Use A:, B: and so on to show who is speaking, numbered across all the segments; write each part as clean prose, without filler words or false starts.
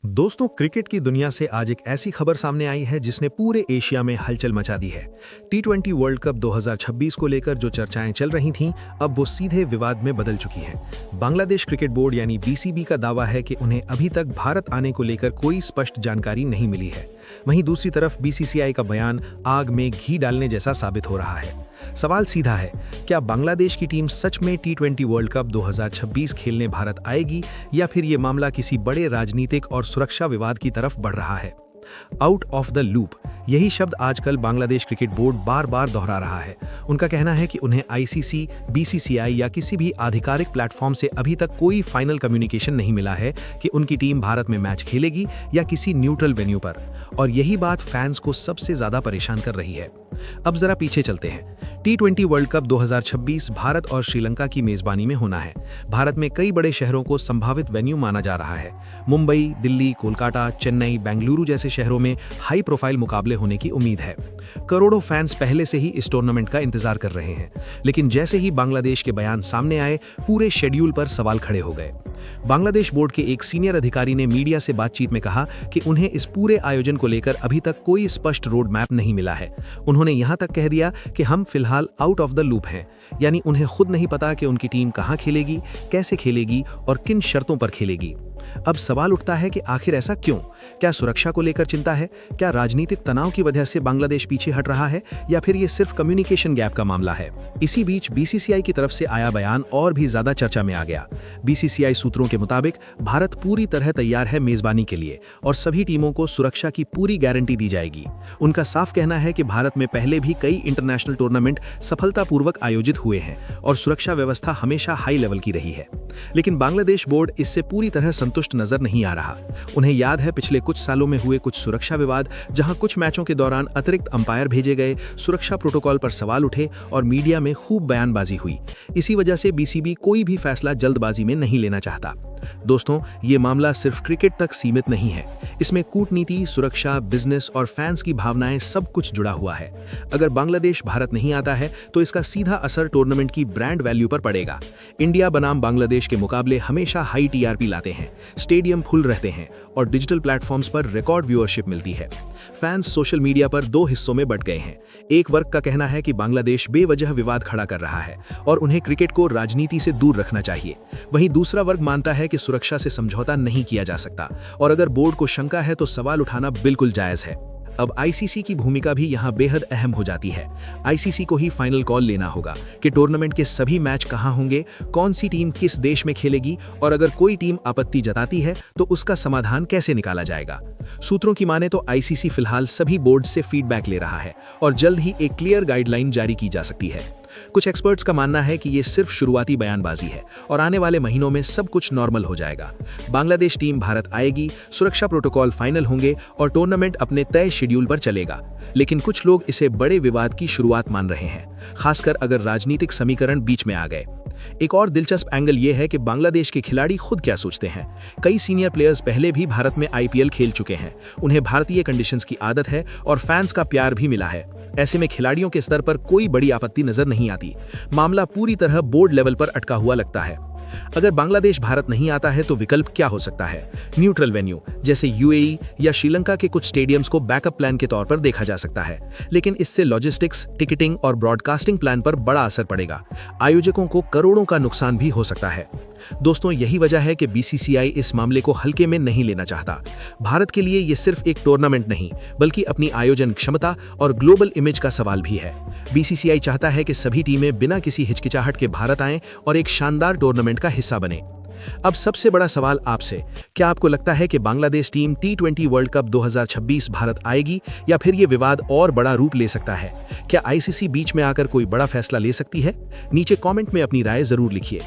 A: दोस्तों, क्रिकेट की दुनिया से आज एक ऐसी खबर सामने आई है जिसने पूरे एशिया में हलचल मचा दी है। टी20 वर्ल्ड कप 2026 को लेकर जो चर्चाएं चल रही थीं, अब वो सीधे विवाद में बदल चुकी हैं। बांग्लादेश क्रिकेट बोर्ड यानी बीसीबी का दावा है कि उन्हें अभी तक भारत आने को लेकर कोई स्पष्ट जानकारी नहीं मिली है। वहीं दूसरी तरफ बीसीसीआई का बयान आग में घी डालने जैसा साबित हो रहा है। सवाल सीधा है, क्या बांग्लादेश की टीम सच में टी20 वर्ल्ड कप 2026 खेलने भारत आएगी, या फिर ये मामला किसी बड़े राजनीतिक और सुरक्षा विवाद की तरफ बढ़ रहा है? आउट ऑफ द लूप, यही शब्द आजकल बांग्लादेश क्रिकेट बोर्ड बार बार दोहरा रहा है। उनका कहना है कि उन्हें आईसीसी, बीसीसीआई या किसी भी आधिकारिक प्लेटफॉर्म से अभी तक कोई फाइनल कम्युनिकेशन नहीं मिला है कि उनकी टीम भारत में मैच खेलेगी या किसी न्यूट्रल वेन्यू पर। और यही बात फैंस को सबसे ज्यादा परेशान कर रही है। अब जरा पीछे चलते हैं। टी20 वर्ल्ड कप 2026 भारत और श्रीलंका की मेजबानी में होना है। भारत में कई बड़े शहरों को संभावित वेन्यू माना जा रहा है। मुंबई, दिल्ली, कोलकाता, चेन्नई, बेंगलुरु जैसे शहरों में हाई प्रोफाइल मुकाबले होने की उम्मीद है। करोड़ों फैंस पहले से ही इस टूर्नामेंट का इंतजार कर रहे हैं। लेकिन जैसे ही बांग्लादेश के बयान सामने आए, पूरे शेड्यूल पर सवाल खड़े हो गए। बांग्लादेश बोर्ड के एक सीनियर अधिकारी ने मीडिया से बातचीत में कहा कि उन्हें इस पूरे आयोजन को लेकर अभी तक कोई स्पष्ट रोड मैप नहीं मिला है। उन्होंने यहां तक कह दिया कि हम फिलहाल आउट ऑफ द लूप हैं, यानी उन्हें खुद नहीं पता कि उनकी टीम कहां खेलेगी, कैसे खेलेगी और किन शर्तों पर खेलेगी। अब सवाल उठता है कि आखिर ऐसा क्यों? क्या सुरक्षा को लेकर चिंता है? क्या राजनीतिक तनाव की वजह से बांग्लादेश पीछे हट रहा है, या फिर ये सिर्फ कम्युनिकेशन गैप का मामला है? इसी बीच बीसीसीआई की तरफ से आया बयान और भी ज्यादा चर्चा में आ गया। बीसीसीआई सूत्रों के मुताबिक भारत पूरी तरह तैयार है मेजबानी के लिए और सभी टीमों को सुरक्षा की पूरी गारंटी दी जाएगी। उनका साफ कहना है कि भारत में पहले भी कई इंटरनेशनल टूर्नामेंट सफलतापूर्वक आयोजित हुए हैं और सुरक्षा व्यवस्था हमेशा हाई लेवल की रही है। लेकिन बांग्लादेश बोर्ड इससे पूरी तरह संतुष्ट नजर नहीं आ रहा। उन्हें याद है पिछले कुछ सालों में हुए कुछ सुरक्षा विवाद, जहां कुछ मैचों के दौरान अतिरिक्त अंपायर भेजे गए, सुरक्षा प्रोटोकॉल पर सवाल उठे और मीडिया में खूब बयानबाजी हुई। इसी वजह से बीसीबी कोई भी फैसला जल्दबाजी में नहीं लेना चाहता। दोस्तों, ये मामला सिर्फ क्रिकेट तक सीमित नहीं है। इसमें कूटनीति, सुरक्षा, बिजनेस और फैंस की भावनाएं सब कुछ जुड़ा हुआ है। अगर बांग्लादेश भारत नहीं आता है तो इसका सीधा असर टूर्नामेंट की ब्रांड वैल्यू पर पड़ेगा। इंडिया बनाम बांग्लादेश के मुकाबले हमेशा हाई टीआरपी लाते हैं, स्टेडियम फुल रहते हैं और डिजिटल प्लेटफॉर्म्स पर रिकॉर्ड व्यूअरशिप मिलती है। फैंस सोशल मीडिया पर दो हिस्सों में बंट गए हैं। एक वर्ग का कहना है कि बांग्लादेश बेवजह विवाद खड़ा कर रहा है और उन्हें क्रिकेट को राजनीति से दूर रखना चाहिए। वहीं दूसरा वर्ग मानता है कि सुरक्षा से समझौता नहीं किया जा सकता और अगर बोर्ड को शंका है तो सवाल उठाना बिल्कुल जायज है। अब आईसीसी की भूमिका भी यहां बेहद अहम हो जाती है। आईसीसी को ही फाइनल कॉल लेना होगा कि टूर्नामेंट के सभी मैच कहां होंगे, कौन सी टीम किस देश में खेलेगी और अगर कोई टीम आपत्ति जताती है तो उसका समाधान कैसे निकाला जाएगा। सूत्रों की माने तो आईसीसी फिलहाल सभी बोर्ड से फीडबैक ले रहा है और जल्द ही एक क्लियर गाइडलाइन जारी की जा सकती है। कुछ एक्सपर्ट्स का मानना है कि ये सिर्फ शुरुआती बयानबाजी है और आने वाले महीनों में सब कुछ नॉर्मल हो जाएगा। बांग्लादेश टीम भारत आएगी, सुरक्षा प्रोटोकॉल फाइनल होंगे और टूर्नामेंट अपने तय शेड्यूल पर चलेगा। लेकिन कुछ लोग इसे बड़े विवाद की शुरुआत मान रहे हैं, खासकर अगर राजनीतिक समीकरण बीच में आ गए। एक और दिलचस्प एंगल ये है कि बांग्लादेश के खिलाड़ी खुद क्या सोचते हैं। कई सीनियर प्लेयर्स पहले भी भारत में आईपीएल खेल चुके हैं, उन्हें भारतीय कंडीशंस की आदत है और फैंस का प्यार भी मिला है। ऐसे में खिलाड़ियों के स्तर पर कोई बड़ी आपत्ति नजर नहीं आती। मामला पूरी तरह बोर्ड लेवल पर अटका हुआ लगता है। अगर बांग्लादेश भारत नहीं आता है तो विकल्प क्या हो सकता है? न्यूट्रल वेन्यू जैसे यूएई या श्रीलंका के कुछ स्टेडियम्स को बैकअप प्लान के तौर पर देखा जा सकता है, लेकिन इससे लॉजिस्टिक्स, टिकटिंग और ब्रॉडकास्टिंग प्लान पर बड़ा असर पड़ेगा। आयोजकों को करोड़ों का नुकसान भी हो सकता है। दोस्तों, यही वजह है कि बीसीसीआई इस मामले को हल्के में नहीं लेना चाहता। भारत के लिए ये सिर्फ एक टूर्नामेंट नहीं, बल्कि अपनी आयोजन क्षमता और ग्लोबल इमेज का सवाल भी है। बीसीसीआई चाहता है कि सभी टीमें बिना किसी हिचकिचाहट के भारत आएं और एक शानदार टूर्नामेंट का हिस्सा बने। अब सबसे बड़ा सवाल आपसे, क्या आपको लगता है कि बांग्लादेश टीम टी20 वर्ल्ड कप 2026 भारत आएगी, या फिर ये विवाद और बड़ा रूप ले सकता है? क्या आईसीसी बीच में आकर कोई बड़ा फैसला ले सकती है? नीचे कमेंट में अपनी राय जरूर लिखिए।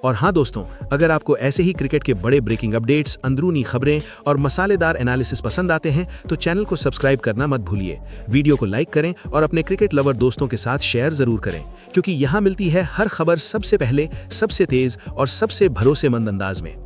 A: और हाँ दोस्तों, अगर आपको ऐसे ही क्रिकेट के बड़े ब्रेकिंग अपडेट्स, अंदरूनी खबरें और मसालेदार एनालिसिस पसंद आते हैं तो चैनल को सब्सक्राइब करना मत भूलिए। वीडियो को लाइक करें और अपने क्रिकेट लवर दोस्तों के साथ शेयर जरूर करें, क्योंकि यहाँ मिलती है हर खबर सबसे पहले, सबसे तेज और सबसे भरोसेमंद अंदाज में।